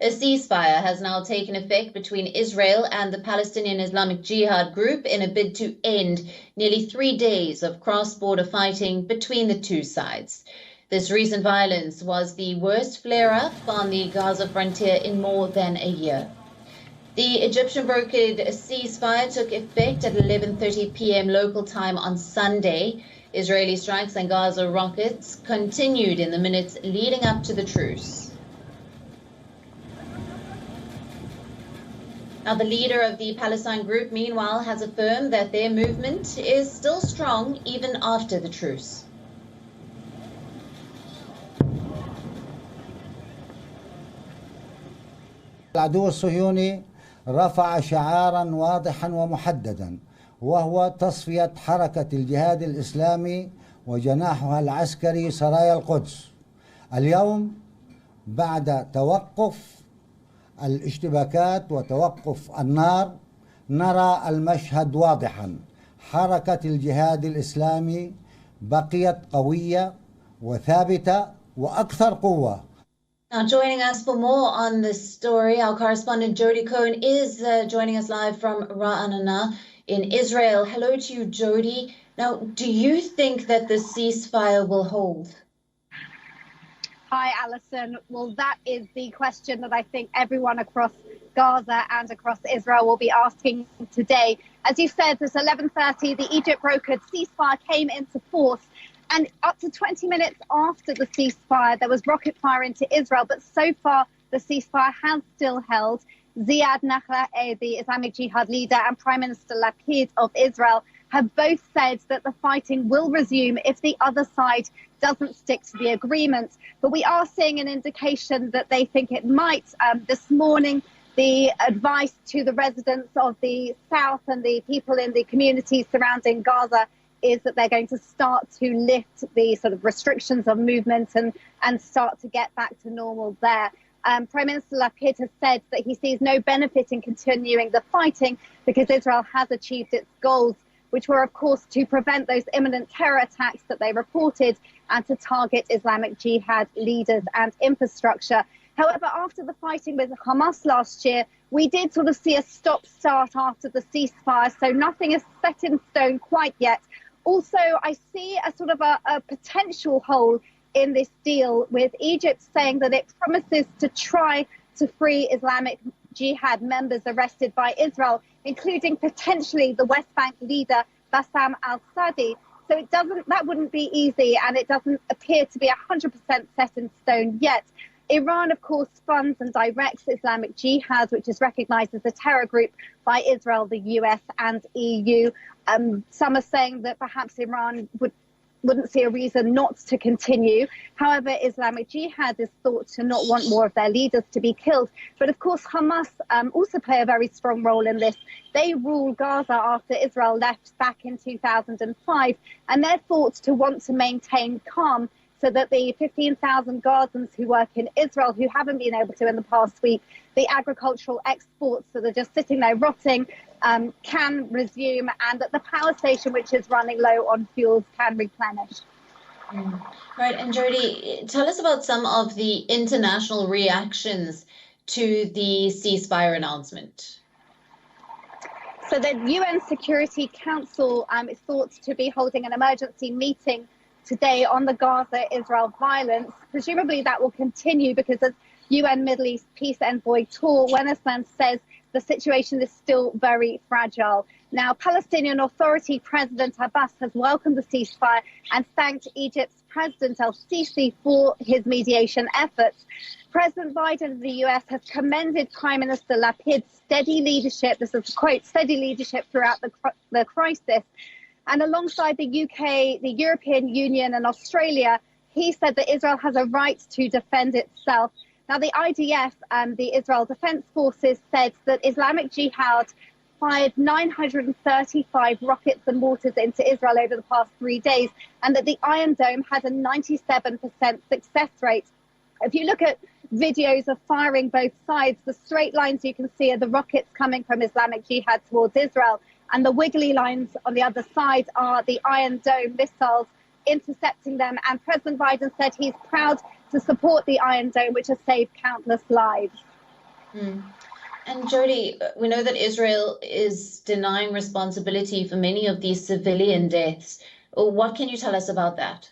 A ceasefire has now taken effect between Israel and the Palestinian Islamic Jihad group in a bid to end nearly 3 days of cross-border fighting between the two sides. This recent violence was the worst flare-up on the Gaza frontier in more than a year. The Egyptian-brokered ceasefire took effect at 11:30 p.m. local time on Sunday. Israeli strikes and Gaza rockets continued in the minutes leading up to the truce. Now, the leader of the Palestine group, meanwhile, has affirmed that their movement is still strong even after the truce. العدو الصهيوني رفع شعارا واضحا ومحددا، وهو تصفية حركة الجهاد الإسلامي وجناحها العسكري سرايا القدس. اليوم بعد توقف الاشتباكات وتوقف النار نرى المشهد واضحا. حركة الجهاد الإسلامي بقيت قوية وثابتة وأكثر قوة. Now, joining us for more on this story, our correspondent Jodie Cohen is joining us live from Ra'anana in Israel. Hello to you, Jodie. Now, do you think that the ceasefire will hold? Hi, Alison. Well, that is the question that I think everyone across Gaza and across Israel will be asking today. As you said, at 11:30, the Egypt-brokered ceasefire came into force. And up to 20 minutes after the ceasefire, there was rocket fire into Israel. But so far, the ceasefire has still held. Ziad Nakhleh, the Islamic Jihad leader, and Prime Minister Lapid of Israel have both said that the fighting will resume if the other side doesn't stick to the agreement. But we are seeing an indication that they think it might. This morning, the advice to the residents of the south and the people in the communities surrounding Gaza is that they're going to start to lift the sort of restrictions of movement and start to get back to normal there. Prime Minister Lapid has said that he sees no benefit in continuing the fighting because Israel has achieved its goals, which were, of course, to prevent those imminent terror attacks that they reported and to target Islamic Jihad leaders and infrastructure. However, after the fighting with Hamas last year, we did sort of see a stop-start after the ceasefire, so nothing is set in stone quite yet. Also, I see a sort of a potential hole in this deal with Egypt saying that it promises to try to free Islamic Jihad members arrested by Israel, including potentially the West Bank leader Bassam al-Sadi. So that wouldn't be easy, and it doesn't appear to be 100% set in stone yet. Iran, of course, funds and directs Islamic Jihad, which is recognized as a terror group by Israel, the US and EU. Some are saying that perhaps Iran wouldn't see a reason not to continue. However, Islamic Jihad is thought to not want more of their leaders to be killed. But of course, Hamas also play a very strong role in this. They rule Gaza after Israel left back in 2005, and they're thought to want to maintain calm so that the 15,000 Gazans who work in Israel, who haven't been able to in the past week, the agricultural exports that are just sitting there rotting, can resume, and that the power station, which is running low on fuels, can replenish. Right, and Jodie, tell us about some of the international reactions to the ceasefire announcement. So the UN Security Council is thought to be holding an emergency meeting today on the Gaza-Israel violence. Presumably that will continue because as UN Middle East Peace Envoy Tor Wennesland says, the situation is still very fragile. Now, Palestinian Authority President Abbas has welcomed the ceasefire and thanked Egypt's President el-Sisi for his mediation efforts. President Biden of the US has commended Prime Minister Lapid's steady leadership, this is a quote, steady leadership throughout the crisis. And alongside the UK, the European Union and Australia, he said that Israel has a right to defend itself. Now, the IDF, the Israel Defense Forces, said that Islamic Jihad fired 935 rockets and mortars into Israel over the past 3 days, and that the Iron Dome had a 97% success rate. If you look at videos of firing both sides, the straight lines you can see are the rockets coming from Islamic Jihad towards Israel, and the wiggly lines on the other side are the Iron Dome missiles intercepting them. And President Biden said he's proud to support the Iron Dome, which has saved countless lives. Mm. And Jodie, we know that Israel is denying responsibility for many of these civilian deaths. What can you tell us about that?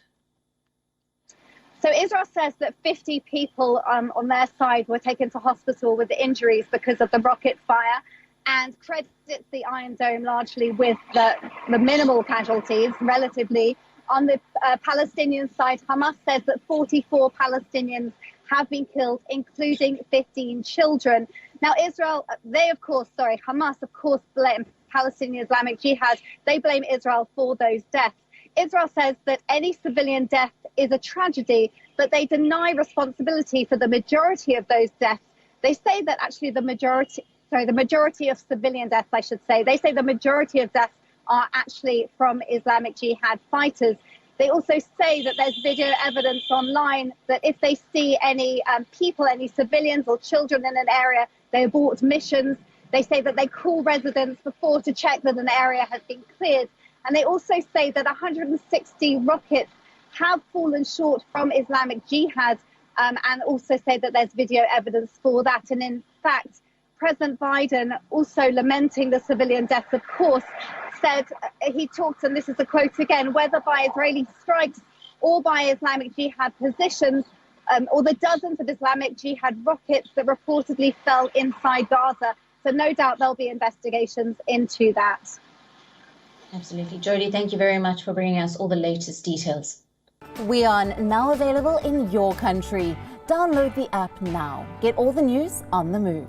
So Israel says that 50 people on their side were taken to hospital with injuries because of the rocket fire, and credits the Iron Dome largely with the minimal casualties relatively. On the Palestinian side, Hamas says that 44 Palestinians have been killed, including 15 children. Now, Hamas, of course, blame Palestinian Islamic Jihad. They blame Israel for those deaths. Israel says that any civilian death is a tragedy, but they deny responsibility for the majority of those deaths. They say that actually the majority of civilian deaths, I should say, they say the majority of deaths are actually from Islamic Jihad fighters. They also say that there's video evidence online that if they see any people, any civilians or children in an area, they abort missions. They say that they call residents before to check that an area has been cleared. And they also say that 160 rockets have fallen short from Islamic Jihad, and also say that there's video evidence for that. And in fact, President Biden, also lamenting the civilian deaths, of course, said, he talked, and this is a quote again, whether by Israeli strikes or by Islamic Jihad positions, or the dozens of Islamic Jihad rockets that reportedly fell inside Gaza. So no doubt there'll be investigations into that. Absolutely. Jodie, thank you very much for bringing us all the latest details. WION, now available in your country. Download the app now. Get all the news on the move.